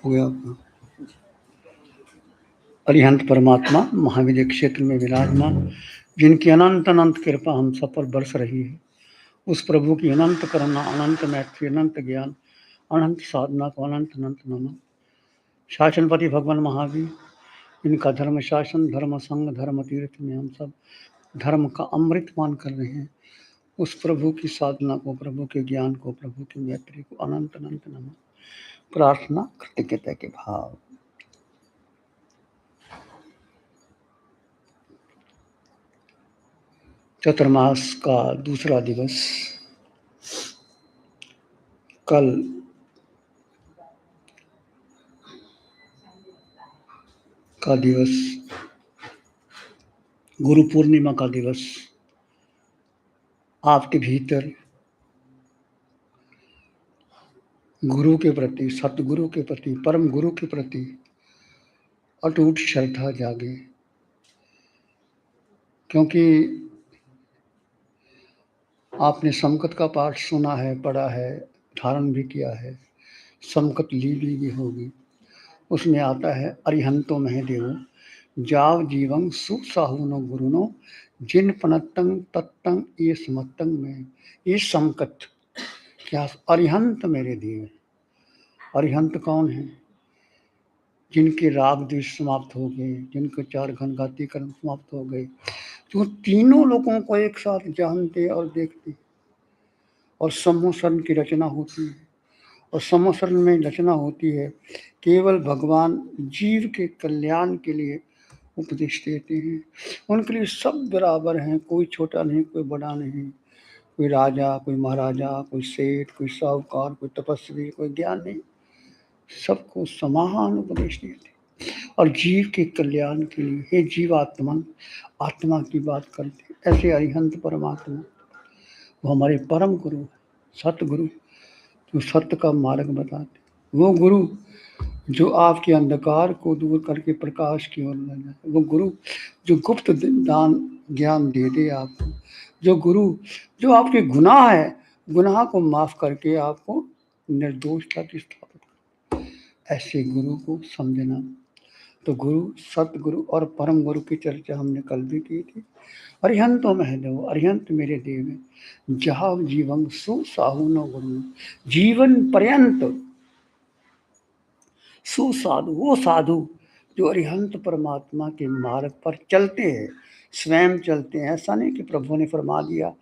हो गया अपना। अरिहंत परमात्मा महाविद्य क्षेत्र में विराजमान, जिनकी अनंत अनंत कृपा हम सब पर बरस रही है, उस प्रभु की अनंत करुणा, अनंत मैत्री, अनंत ज्ञान, अनंत साधना को अनंत अनंत नमन। शासनपति भगवान महावीर, इनका धर्म शासन, धर्म संग, धर्म तीर्थ में हम सब धर्म का अमृत पान कर रहे हैं। उस प्रभु की साधना को, प्रभु के ज्ञान को, प्रभु की मैत्री को अनंत अनंत नमन। प्रार्थना कृतज्ञता के भाव। चतुर्मास का दूसरा दिवस कल का दिवस, गुरु पूर्णिमा का दिवस, आपके भीतर गुरु के प्रति, सतगुरु के प्रति, परम गुरु के प्रति अटूट श्रद्धा जागे। क्योंकि आपने समकत का पाठ सुना है, पढ़ा है, धारण भी किया है, समकत ली भी होगी। उसमें आता है अरिहंतो महदेवो जाव जीवं सुसाहुनो गुरुनो जिन पनत्तंग तत्तंग ये समत्तंग में। ये समकत क्या अरिहंत मेरे देव। अरिहंत कौन है? जिनके राग द्वेष समाप्त हो गए, जिनके 4 घनघाती कर्म समाप्त हो गए, जो तीनों लोगों को एक साथ जानते और देखते, और सम्मोहन की रचना होती है। और सम्मोहन में रचना होती है केवल भगवान जीव के कल्याण के लिए उपदेश देते हैं। उनके लिए सब बराबर हैं, कोई छोटा नहीं, कोई बड़ा नहीं, कोई राजा, कोई महाराजा, कोई सेठ, कोई साहूकार, कोई तपस्वी, कोई ज्ञानी, सबको समान उपदेश देते और जीव के कल्याण के लिए। हे जीवात्मन, आत्मा की बात करते। ऐसे अरिहंत परमात्मा वो हमारे परम गुरु, सतगुरु, जो सत्य का मार्ग बताते। वो गुरु जो आपके अंधकार को दूर करके प्रकाश की ओर ले जाए। वो गुरु जो गुप्त दान ज्ञान दे दे आपको। जो गुरु जो आपके गुनाह है, गुनाह को माफ करके आपको निर्दोषता की स्थापित करे। ऐसे गुरु को समझना। तो गुरु, सतगुरु और परम गुरु की चर्चा हमने कल भी की थी। अरिहंतो महदेव, अरिहंत मेरे देव जहाँ जीवं सुसाहुनो गुरु, जीवन पर्यंत सुसाधु, वो साधु जो अरिहंत परमात्मा के मार्ग पर चलते हैं, स्वयं चलते हैं। ऐसा नहीं कि प्रभु ने फरमा दिया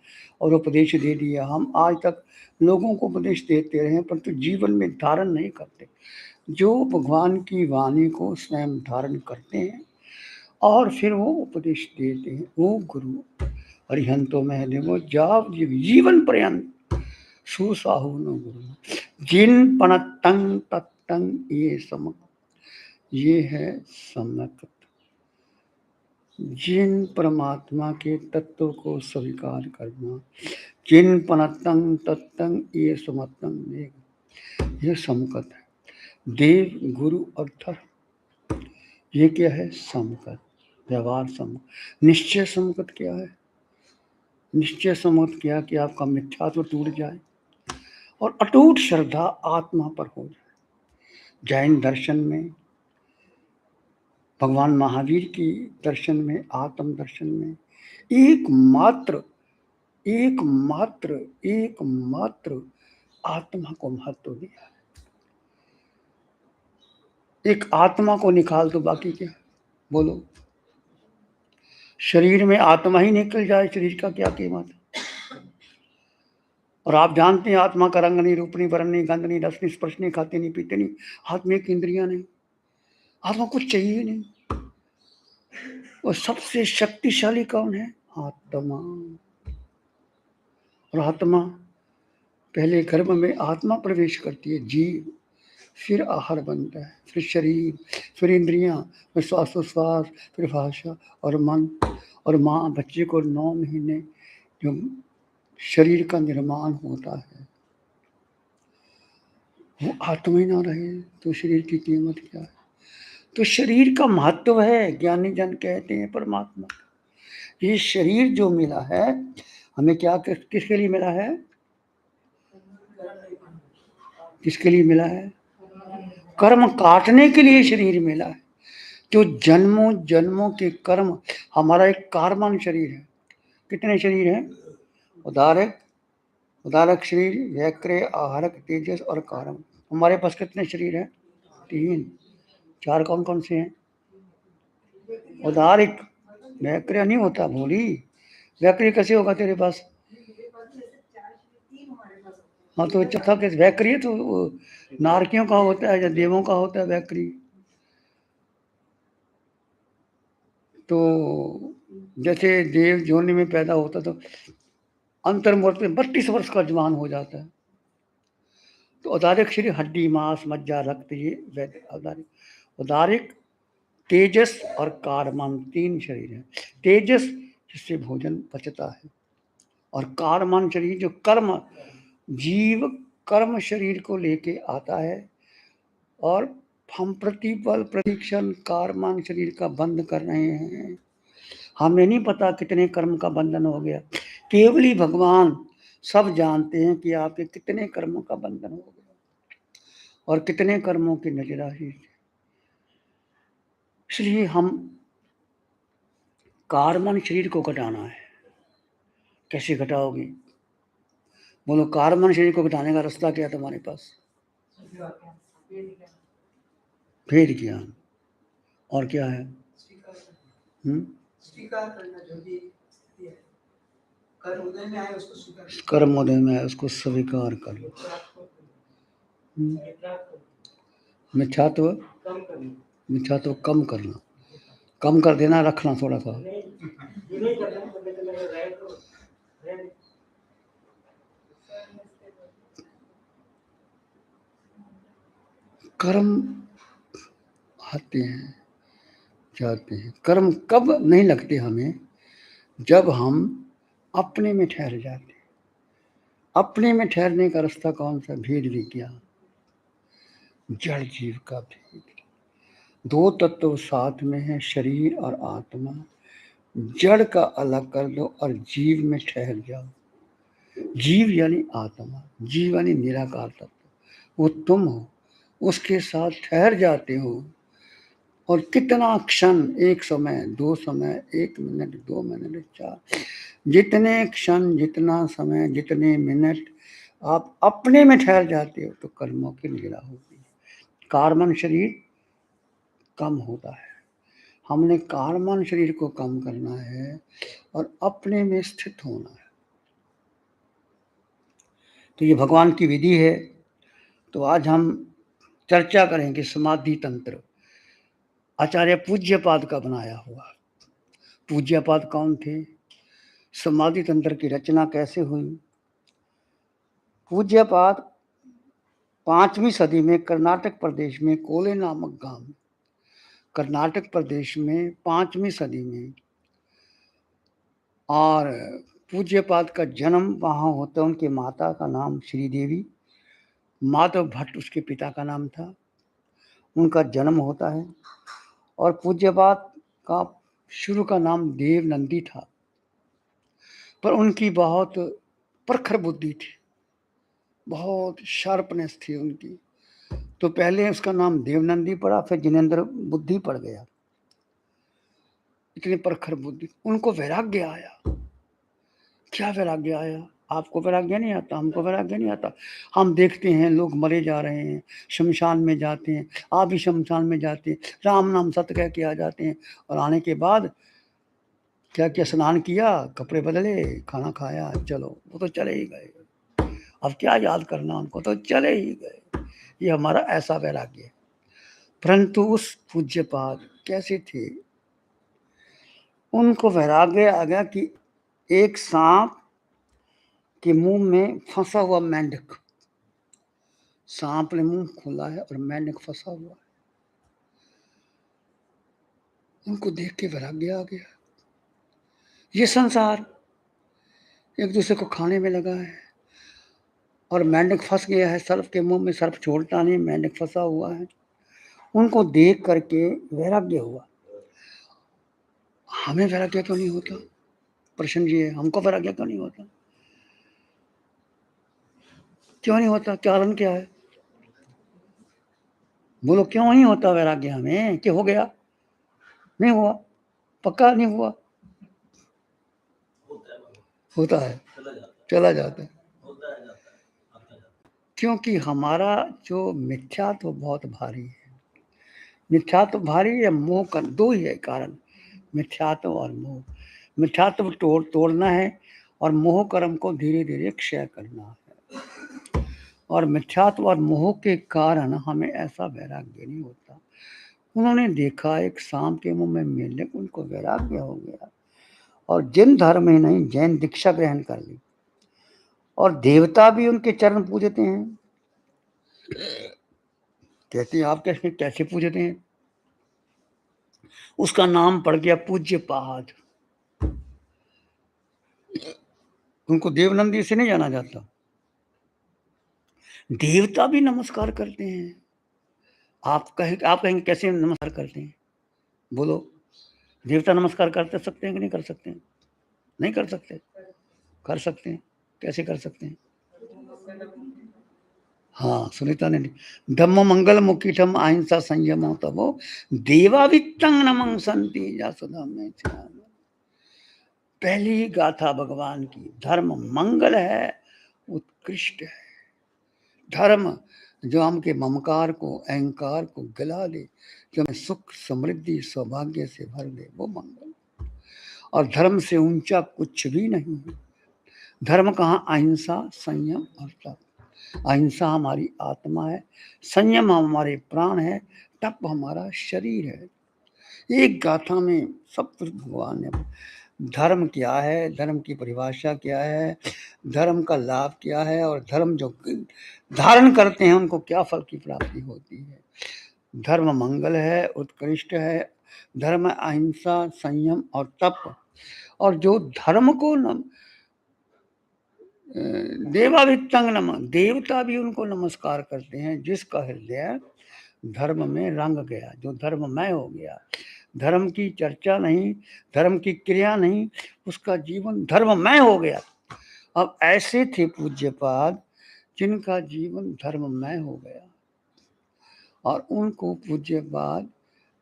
और उपदेश दे दिया। हम आज तक लोगों को उपदेश देते रहे, परंतु जीवन में धारण नहीं करते। जो भगवान की वाणी को स्वयं धारण करते हैं और फिर वो उपदेश देते हैं, वो गुरु। अरिहंतो महदेवो जाव जीवन पर्यंत सुसाहुनो गुरु जिन पनत्तंग तत्तंग ये समक। ये है समकत। जिन परमात्मा के तत्व को स्वीकार करना, जिन पनत्तंग तत्तंग ये समत्तंग, ये समकत है। देव, गुरु और धर्म, ये क्या है? समकत। व्यवहार समकत। निश्चय समकत क्या है? निश्चय समकत क्या कि आपका मिथ्यात्व टूट जाए और अटूट श्रद्धा आत्मा पर हो जाए। जैन दर्शन में, भगवान महावीर की दर्शन में, आत्म दर्शन में एकमात्र आत्मा को महत्व दिया है। एक आत्मा को निकाल दो, बाकी क्या बोलो। शरीर में आत्मा ही निकल जाए, शरीर का क्या कीमत है? और आप जानते हैं आत्मा का रंग नहीं, रूप नहीं, वर्ण नहीं, गंध नहीं, रस नहीं, स्पर्श नहीं, खाते नहीं, पीते नहीं, हाथ में एक इंद्रियां नहीं। आत्मा कुछ चाहिए नहीं। और सबसे शक्तिशाली कौन है? आत्मा। और आत्मा पहले गर्भ में आत्मा प्रवेश करती है, जीव, फिर आहार बनता है, फिर शरीर, फिर इंद्रियां, फिर श्वासोश्वास, फिर भाषा और मन। और माँ बच्चे को 9 महीने जो शरीर का निर्माण होता है, वो आत्मा ही ना रहे तो शरीर की कीमत क्या है? तो शरीर का महत्व है। ज्ञानी जन कहते हैं परमात्मा, ये शरीर जो मिला है हमें, क्या किसके लिए मिला है? किसके लिए मिला है? कर्म काटने के लिए शरीर मिला है। जो जन्मों जन्मों के कर्म, हमारा एक कार्बन शरीर है। कितने शरीर हैं? उदारक, उदारक शरीर, वैक्रिय, आहारक, तेजस और कारण। हमारे पास कितने शरीर हैं? 3। 4 कौन कौन से हैं? उदारिक, वैक्रिय नहीं होता भोली। वैक्रिय कैसे होगा तेरे पास? हाँ तो चौथा कैसे वैक्रिय? तो नारकियों का होता है या देवों का होता है वैक्रिय। तो जैसे देव योनि में पैदा होता तो अंतर्मुहूर्त में 32 वर्ष का जवान हो जाता है। तो उदारिक शरीर हड्डी, मांस, मज्जा, रक्त, ये उदारिक। उदारिक, तेजस और कारमान 3 शरीर है। तेजस जिससे भोजन पचता है, और कारमान शरीर जो कर्म, जीव कर्म शरीर को लेके आता है। और हम प्रतिपल प्रतीक्षण कारमान शरीर का बंद कर रहे हैं। हमें नहीं पता कितने कर्म का बंधन हो गया। केवल ही भगवान सब जानते हैं कि आपके कितने कर्मों का बंधन हो गया और कितने कर्मों की नजराशी। इसलिए हम कारमन शरीर को घटाना है। कैसे घटाओगे? बोलो, कारमन शरीर को घटाने का रास्ता क्या है तुम्हारे पास? भेद ज्ञान। और क्या है? स्वीकार करना, जो भी कर्म उदय में आए उसको स्वीकार, कर्म उदय में आए उसको स्वीकार कर लो। मिथ्यात्व, मिथ्यात्व कम करना, कम कर देना, रखना थोड़ा सा। कर्म आते हैं जाते हैं। कर्म कब नहीं लगते हमें? जब हम अपने में ठहर जाते हैं। अपने में ठहरने का रास्ता कौन सा? भेद विज्ञान, जड़ जीव का भेद। 2 तत्व साथ में है, शरीर और आत्मा। जड़ का अलग कर दो और जीव में ठहर जाओ। जीव यानी आत्मा, जीव यानी निराकार तत्व, वो तुम हो। उसके साथ ठहर जाते हो। और कितना क्षण, एक समय, 2 समय, 1 मिनट, 2 मिनट, 4, जितने क्षण, जितना समय, जितने मिनट आप अपने में ठहर जाते हो तो कर्मों की निगरा होती है। कार्बन शरीर कम होता है। हमने कार्बन शरीर को कम करना है और अपने में स्थित होना है। तो ये भगवान की विधि है। तो आज हम चर्चा करेंगे समाधि तंत्र, आचार्य पूज्यपाद का बनाया हुआ। पूज्यपाद कौन थे? समाधि तंत्र की रचना कैसे हुई? पूज्यपाद 5वीं सदी में कर्नाटक प्रदेश में कोले नामक गांव, कर्नाटक प्रदेश में 5वीं सदी में, और पूज्यपाद का जन्म वहाँ होता है। उनकी माता का नाम श्रीदेवी, माधव भट्ट उसके पिता का नाम था। उनका जन्म होता है। और पूज्यपाद का शुरू का नाम देवनंदी था, पर उनकी बहुत प्रखर बुद्धि थी, बहुत शार्पनेस थी उनकी। तो पहले उसका नाम देवनंदी पड़ा, फिर जिनेंद्र बुद्धि पड़ गया। इतनी प्रखर बुद्धि। उनको वैराग्य आया। क्या वैराग्य आया? आपको वैराग्य नहीं आता, हमको वैराग्य नहीं आता। हम देखते हैं लोग मरे जा रहे हैं, शमशान में जाते हैं, आप भी शमशान में जाते हैं, राम नाम सत्य कह के आ जाते हैं। और आने के बाद क्या क्या, स्नान किया, कपड़े बदले, खाना खाया, चलो वो तो चले ही गए। अब क्या याद करना, उनको तो चले ही गए। ये हमारा ऐसा वैराग्य है। परंतु उस पूज्यपाद कैसे थे? उनको वैराग्य आ गया कि एक सांप के मुंह में फंसा हुआ मेंढक, सांप ने मुंह खोला है और मेंढक फंसा हुआ है। उनको देख के वैराग्य आ गया। ये संसार एक दूसरे को खाने में लगा है और मेंढक फंस गया है, सर्प के मुंह में, सर्प छोड़ता नहीं, मेंढक फंसा हुआ है। उनको देख करके वैराग्य हुआ। हमें वैराग्य क्यों नहीं होता? प्रश्न जी है, हमको वैराग्य क्यों नहीं होता? क्यों नहीं होता? कारण क्या है? बोलो क्यों नहीं होता वैराग्य हमें? कि हो गया? नहीं हुआ, पक्का नहीं हुआ। होता है, चला जाता है। क्योंकि हमारा जो मिथ्यात्व बहुत भारी है। मिथ्यात्व भारी है, मोह का दो ही है कारण, मिथ्यात्व और मोह। मिथ्यात्व तोड़ना है और मोह कर्म को धीरे धीरे क्षय करना है। और मिथ्यात्व और मोह के कारण हमें ऐसा वैराग्य नहीं होता। उन्होंने देखा एक सांप के मुंह में मिलने, उनको वैराग्य हो गया और जिन धर्म ही नहीं जैन दीक्षा ग्रहण कर ली और देवता भी उनके चरण पूजते हैं। कहते हैं आप कैसे कैसे पूजते हैं? उसका नाम पड़ गया पूज्य पाद। उनको देवनंदी से नहीं जाना जाता। देवता भी नमस्कार करते हैं। आप कहेंगे कैसे नमस्कार करते हैं? बोलो, देवता नमस्कार कर सकते हैं कि नहीं कर सकते हैं? नहीं कर सकते। कर सकते हैं। कैसे कर सकते हैं? हाँ, सुनीता ने धम्म मंगल मुखिठम अहिंसा संयम तबो देवावित्तंग नमं संति जासुधा में। पहली गाथा भगवान की, धर्म मंगल है, उत्कृष्ट है। धर्म जो हमके ममकार को, अहंकार को गला ले, जो हमें सुख समृद्धि सौभाग्य से भर दे, वो मंगल। और धर्म से ऊंचा कुछ भी नहीं है। धर्म कहाँ? अहिंसा, संयम और तप। अहिंसा हमारी आत्मा है, संयम हमारे प्राण है, तप हमारा शरीर है। एक गाथा में सब कुछ भगवान ने, धर्म क्या है, धर्म की परिभाषा क्या है, धर्म का लाभ क्या है और धर्म जो धारण करते हैं उनको क्या फल की प्राप्ति होती है। धर्म मंगल है, उत्कृष्ट है। धर्म अहिंसा, संयम और तप। और जो धर्म को देवाभितंग नमः, देवता भी उनको नमस्कार करते हैं। जिसका हृदय धर्म में रंग गया, जो धर्ममय हो गया, धर्म की चर्चा नहीं, धर्म की क्रिया नहीं, उसका जीवन धर्ममय हो गया। अब ऐसे थे पूज्यपाद जिनका जीवन धर्ममय हो गया और उनको पूज्यपाद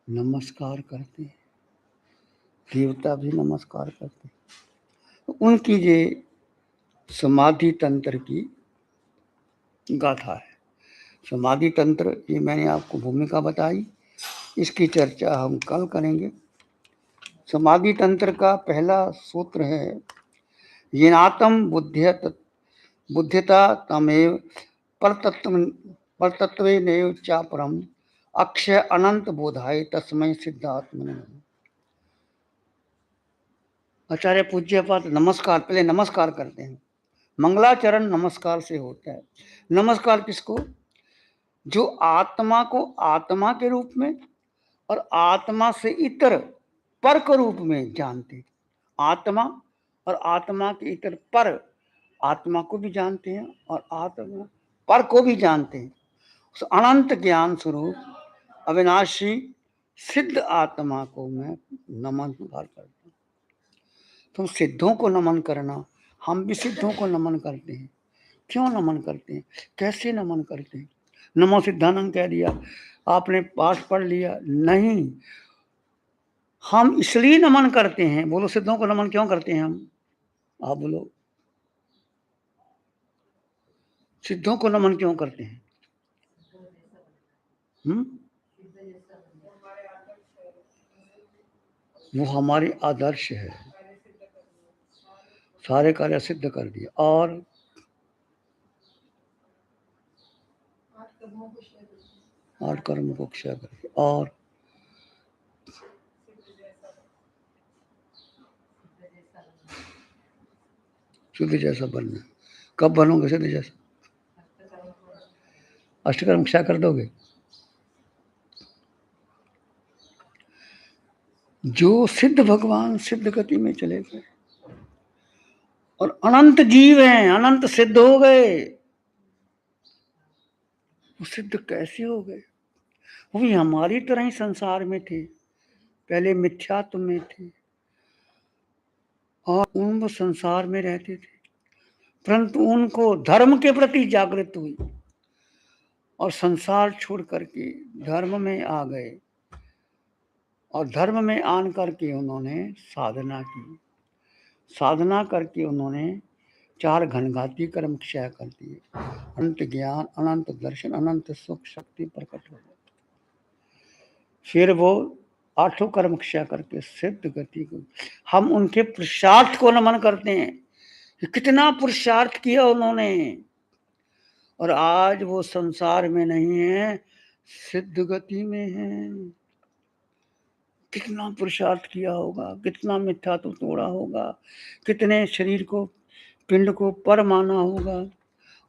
नमस्कार करते हैं, देवता भी नमस्कार करते हैं। उनकी ये समाधि तंत्र की गाथा है। समाधि तंत्र, ये मैंने आपको भूमिका बताई, इसकी चर्चा हम कल करेंगे। समाधि तंत्र का पहला सूत्र है येनातम बुद्ध्यता तमेव परतत्वेनैव चापरम अक्षय अनंत बोधाय तस्मै सिद्धात्मने। आचार्य पूज्यपाद नमस्कार, पहले नमस्कार करते हैं। मंगलाचरण नमस्कार से होता है। नमस्कार किसको? जो आत्मा को आत्मा के रूप में और आत्मा से इतर पर के रूप में जानते। आत्मा और आत्मा के इतर पर, आत्मा को भी जानते हैं और आत्मा पर को भी जानते हैं। उस अनंत ज्ञान स्वरूप अविनाशी सिद्ध आत्मा को मैं नमस्कार करता हूँ। तुम सिद्धों को नमन करना, हम भी सिद्धों को नमन करते हैं। क्यों नमन करते हैं? कैसे नमन करते हैं? नमो सिद्धानंद कह दिया, आपने पाठ पढ़ लिया? नहीं, हम इसलिए नमन करते हैं। बोलो, सिद्धों को नमन क्यों करते हैं हम? आप बोलो, सिद्धों को नमन क्यों करते हैं? वो हमारे आदर्श है, सारे कार्य सिद्ध कर दिए और आठ कर्म को क्षय कर दिया और सिद्ध जैसा बनना। कब बनोगे सिद्ध जैसा? अष्टकर्म क्षय कर दोगे। जो सिद्ध भगवान सिद्ध गति में चले गए और अनंत जीव हैं, अनंत सिद्ध हो गए। वो सिद्ध कैसे हो गए? वो भी हमारी तरह ही संसार में थे, पहले मिथ्यात्व में थे और उन संसार में रहते थे, परंतु उनको धर्म के प्रति जागृत हुई और संसार छोड़ करके धर्म में आ गए और धर्म में आन करके उन्होंने साधना की। साधना करके उन्होंने 4 घनघाती कर्म क्षय कर दिए। अनंत ज्ञान, अनंत दर्शन, अनंत सुख शक्ति प्रकट हो गई। फिर वो 8 कर्म क्षय करके सिद्ध गति को, हम उनके पुरुषार्थ को नमन करते हैं कि कितना पुरुषार्थ किया उन्होंने, और आज वो संसार में नहीं है, सिद्ध गति में है। कितना पुरुषार्थ किया होगा, कितना मिथ्या तो तोड़ा होगा, कितने शरीर को, पिंड को पर माना होगा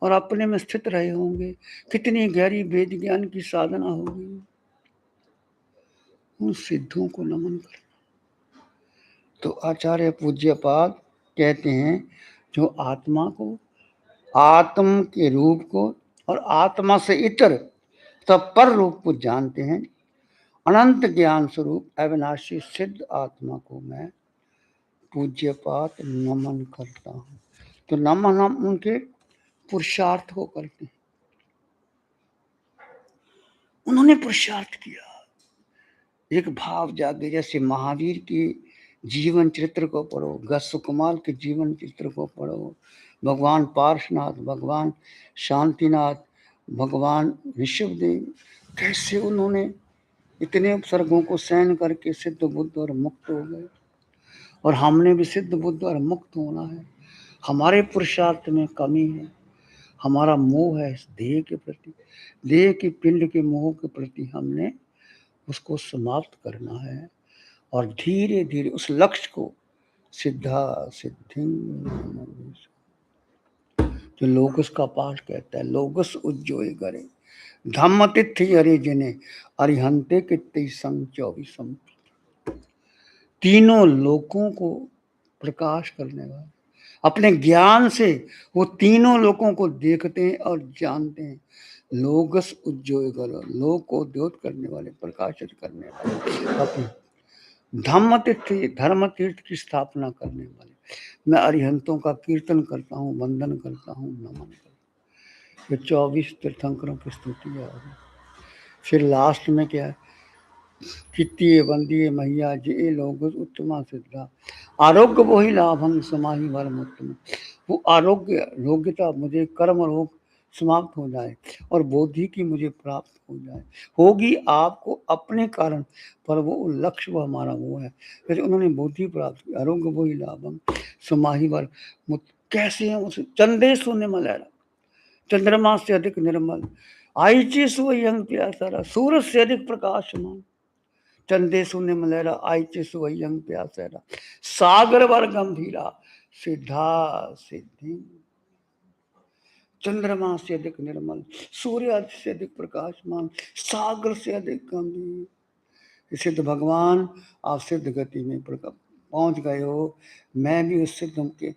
और अपने में स्थित रहे होंगे, कितनी गहरी वेद ज्ञान की साधना होगी। उन सिद्धों को नमन कर। तो आचार्य पूज्यपाद कहते हैं, जो आत्मा को, आत्म के रूप को और आत्मा से इतर तब पर रूप को जानते हैं, अनंत ज्ञान स्वरूप अविनाशी सिद्ध आत्मा को मैं पूज्यपात नमन करता हूँ। तो नमन हम उनके पुरुषार्थ को करते हैं। उन्होंने पुरुषार्थ किया, एक भाव जागे। जैसे महावीर की जीवन चरित्र को पढ़ो, गस्सुकमाल के जीवन चरित्र को पढ़ो, भगवान पार्श्वनाथ, भगवान शांतिनाथ, भगवान ऋषभदेव, कैसे उन्होंने इतने उपसर्गों को सहन करके सिद्ध बुद्ध और मुक्त हो गए। और हमने भी सिद्ध बुद्ध और मुक्त होना है। हमारे पुरुषार्थ में कमी है, हमारा मोह है इस देह के प्रति, देह की पिंड के मोह के प्रति हमने उसको समाप्त करना है और धीरे धीरे उस लक्ष्य को सिद्धा सिद्धि, जो लोगस का पाठ कहता है, लोगस उज्जोय करे धम्म तिथि हरे जिने अरिहंते कित्ते संग 24। तीनों लोकों को प्रकाश करने वाले, अपने ज्ञान से वो तीनों लोकों को देखते हैं और जानते हैं। लोगस उज्जोय करो, लोक को द्योत करने वाले, प्रकाशित करने वाले, अपने धर्म तीर्थ की स्थापना करने वाले। मैं अरिहंतों का कीर्तन करता हूँ, वंदन करता हूँ, नमन करता हूँ। ये 24 तीर्थंकरों की स्तुति है। फिर लास्ट में क्या है, कित्तीय वंदिये मैया जे लोग उत्तमा सिद्धा, आरोग्य वो ही लाभं समाहि वरम उत्तम। वो आरोग्य, योग्यता, मुझे कर्म रोग समाप्त हो जाए और बोधि की मुझे प्राप्त हो जाए, होगी आपको अपने कारण, पर वो लक्ष्य वो हमारा वो है। जैसे उन्होंने बोधि प्राप्त की, आरोग्य वो ही लाभम समाहि वर मुक्त। कैसे हैं उसे, चंदे सोने मलैरा, चंद्रमा से अधिक निर्मल, आईचे सुयं प्यासा, सूरज से अधिक प्रकाशमान, चंदे शून्य मलैरा, आईचे सुयं प्यासेरा, सागर वर गंभीरा, सिद्धा सिद्धि। चंद्रमा से अधिक निर्मल, सूर्य से अधिक प्रकाशमान, सागर से अधिक गंभीर। सिद्ध भगवान, आप सिद्ध गति में पहुंच गए हो, मैं भी उस सिद्ध के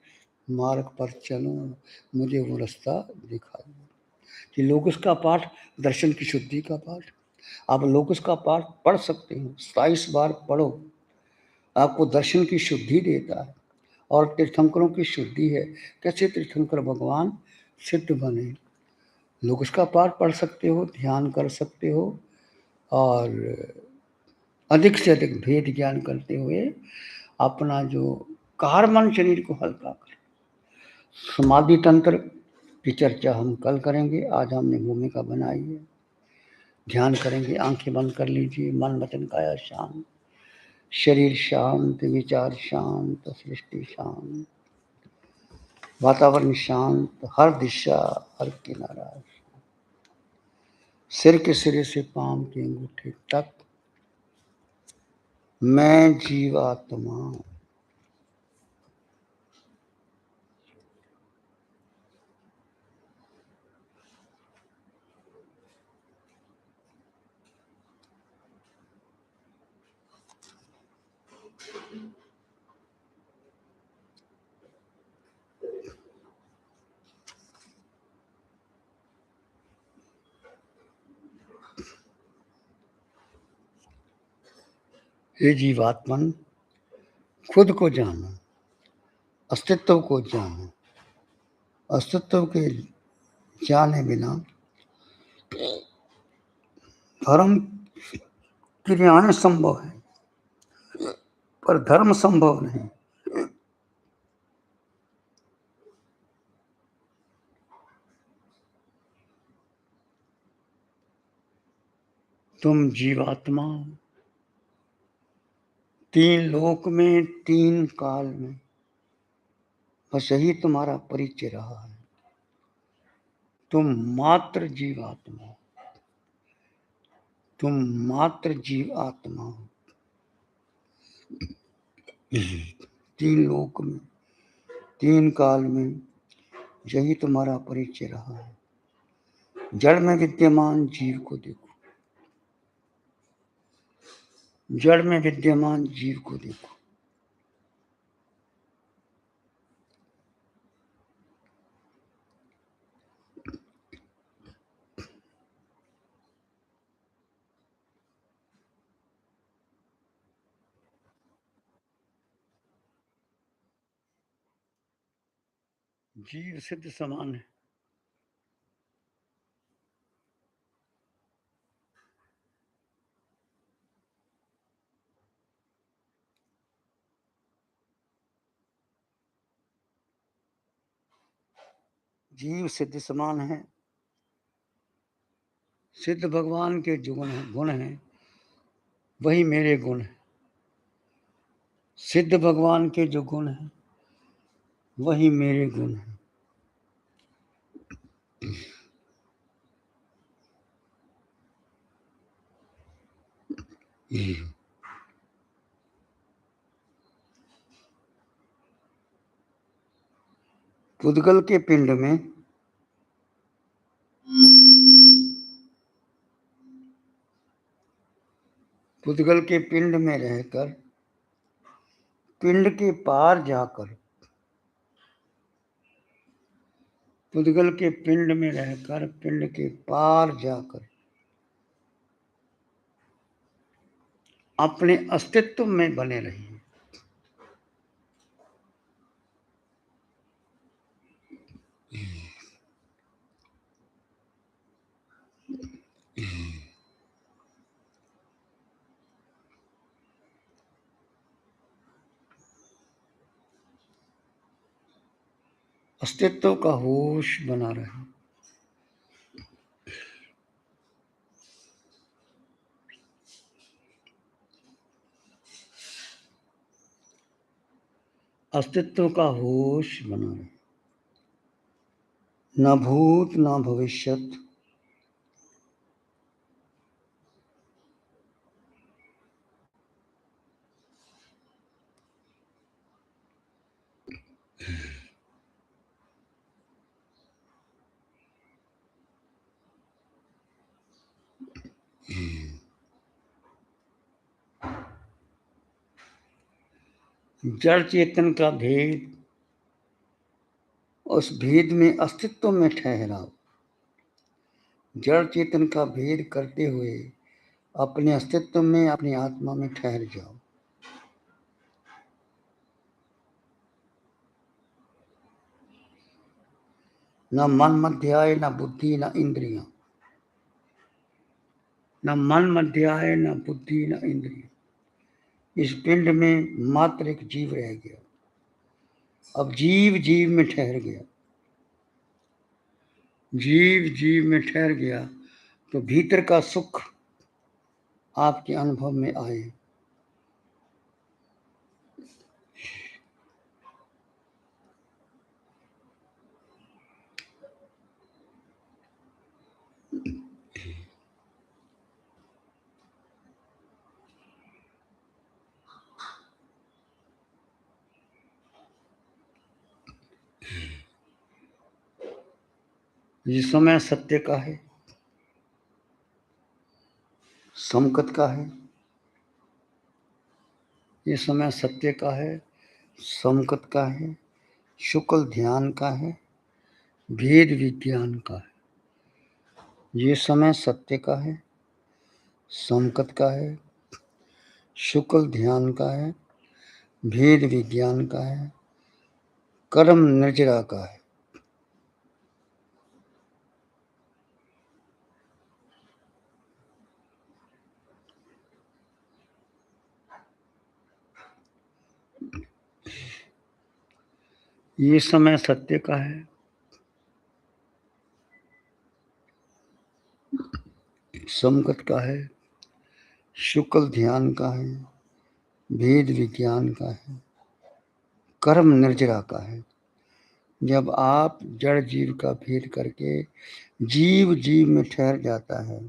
मार्ग पर चलूं, मुझे वो रास्ता दिखाई। कि लोगोस का पाठ दर्शन की शुद्धि का पाठ, आप लोगोस का पाठ पढ़ सकते हो, 27 बार पढ़ो, आपको दर्शन की शुद्धि देता है और तीर्थंकरों की शुद्धि है। कैसे तीर्थंकर भगवान सिद्ध बने। लोगोस का पाठ पढ़ सकते हो, ध्यान कर सकते हो और अधिक से अधिक भेद ज्ञान करते हुए अपना जो कारमन शरीर को हल्का कर। समाधि तंत्र की चर्चा हम कल करेंगे, आज हमने भूमिका बनाई है। ध्यान करेंगे, आंखें बंद कर लीजिए, मन वचन काया शांत, शरीर शांत, विचार शांत, सृष्टि शांत, वातावरण शांत, हर दिशा, हर किनारा। सिर के सिरे से पांव के अंगूठे तक मैं जीवात्मा। हे जीवात्मन, खुद को जानो, अस्तित्व को जानो। अस्तित्व के जाने बिना धर्म क्रियाएं संभव है पर धर्म संभव नहीं। तुम जीवात्मा हो, 3 लोक में 3 काल में, बस यही तुम्हारा परिचय रहा है। तुम मात्र जीवात्मा हो, तुम मात्र जीवात्मा हो, 3 लोक में 3 काल में, यही तुम्हारा परिचय रहा है। जड़ में विद्यमान जीव को देखो, जड़ में विद्यमान जीव को देखो। जीव सिद्ध समान है। जीव सिद्ध समान है। सिद्ध भगवान के जो गुण हैं वही मेरे गुण हैं। सिद्ध भगवान के जो गुण हैं वही मेरे गुण हैं। पुद्गल के पिंड में पुद्गल के पिंड में रहकर, पिंड के पार जाकर, पुद्गल के पिंड में रहकर पिंड के पार जाकर अपने अस्तित्व में बने रहिए। अस्तित्व का होश बना रहे। अस्तित्व का होश बना रहे। न भूत न भविष्यत, जड़ चेतन का भेद, उस भेद में अस्तित्व में ठहराओ। जड़ चेतन का भेद करते हुए अपने अस्तित्व में, अपनी आत्मा में ठहर जाओ। न मन मध्य आए, न बुद्धि, न इंद्रियां। न मन मध्य आए, न बुद्धि, न इंद्रियां। इस पिंड में मात्र एक जीव रह गया। अब जीव जीव में ठहर गया। जीव जीव में ठहर गया तो भीतर का सुख आपके अनुभव में आए। ये समय सत्य का है, समकत का है। ये समय सत्य का है, समकत का है, शुक्ल ध्यान का है, भेद विज्ञान का है। ये समय सत्य का है, समकत का है, शुक्ल ध्यान का है, भेद विज्ञान का है, कर्म निर्जरा का है। ये समय सत्य का है, समकत का है, शुक्ल ध्यान का है, भेद विज्ञान का है, कर्म निर्जरा का है। जब आप जड़ जीव का भेद करके जीव जीव में ठहर जाता है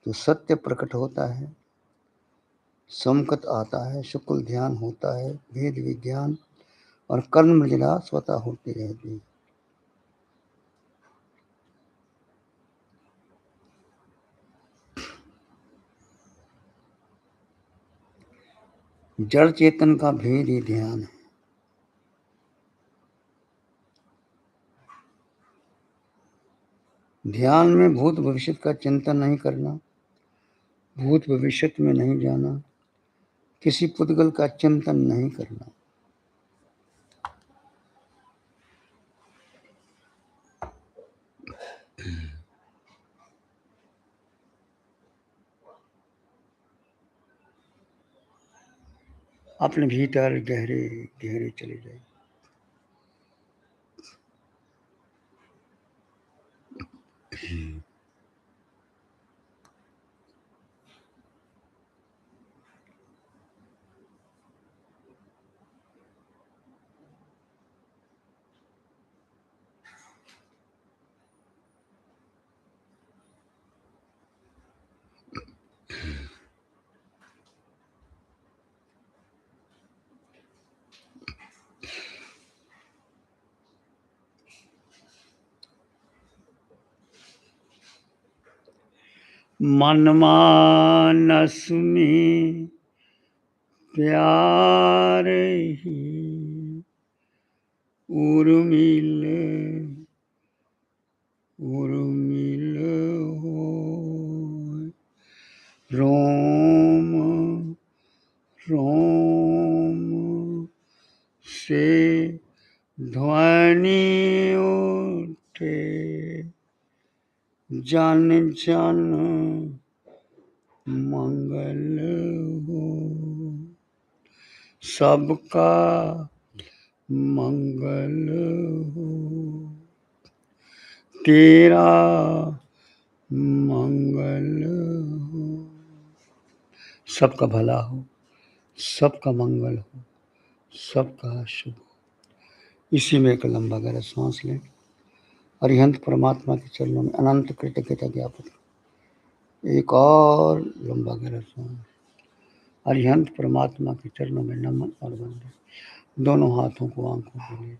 तो सत्य प्रकट होता है, समकत आता है, शुक्ल ध्यान होता है, भेद विज्ञान और कर्म निर्जरा स्वतः होती रहती है। जड़ चेतन का भेद ही ध्यान है। ध्यान में भूत भविष्य का चिंतन नहीं करना, भूत भविष्य में नहीं जाना, किसी पुद्गल का चिंतन नहीं करना। अपने भीतर गहरे गहरे चले जाइए। मन मानस में प्यार ही उर्मिल उर्मिल हो, रोम रोम से ध्वनि उठे, जन जन मंगल हो, सबका मंगल हो, तेरा मंगल हो, सबका भला हो, सबका मंगल हो, सबका शुभ हो। इसी में एक लंबा गहरा सांस लें। अरिहंत परमात्मा के चरणों में अनंत कृतज्ञता ज्ञापन। एक और लंबा गहरा सांस। अरिहंत परमात्मा के चरणों में नमन और वंदन। दोनों हाथों को आंखों के लिए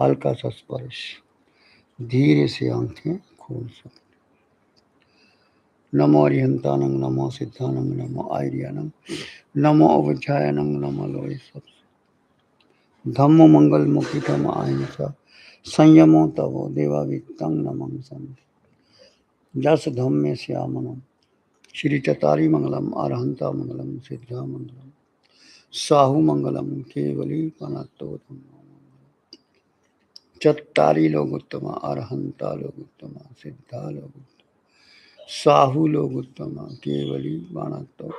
हल्का सा स्पर्श, धीरे से आंखें खोल सकते। नमो अरिहंतानंग, नमो सिद्धानंग, नमो आर्यानंग, नमो अवध्यायनंग, नमो लोय सब। धम्मो मंगल मुखी धम अहिंसा, संयमो तवो देवावितं नमं संत। जस धम्मे श्यामनम श्री चतारी मंगलम, अरहंता मंगलम, सिद्धा मंगलम, साहू मंगलम, केवली पनतोतम। चत्तारी लोग उत्तम, अरहंता लोग उत्तम, सिद्धा लोग उत्तम, साहू लोग उत्तम, केवली बाणतो,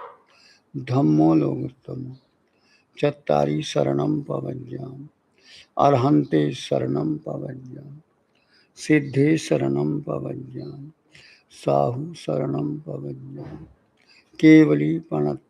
धम्मो लोग उत्तम, चत्तारी शरणम पवज्याम, अरहंते शरणम पवज्याम, सिद्धे शरणम पवज्याम, साहू शरणम पवज्याम, केवली पणत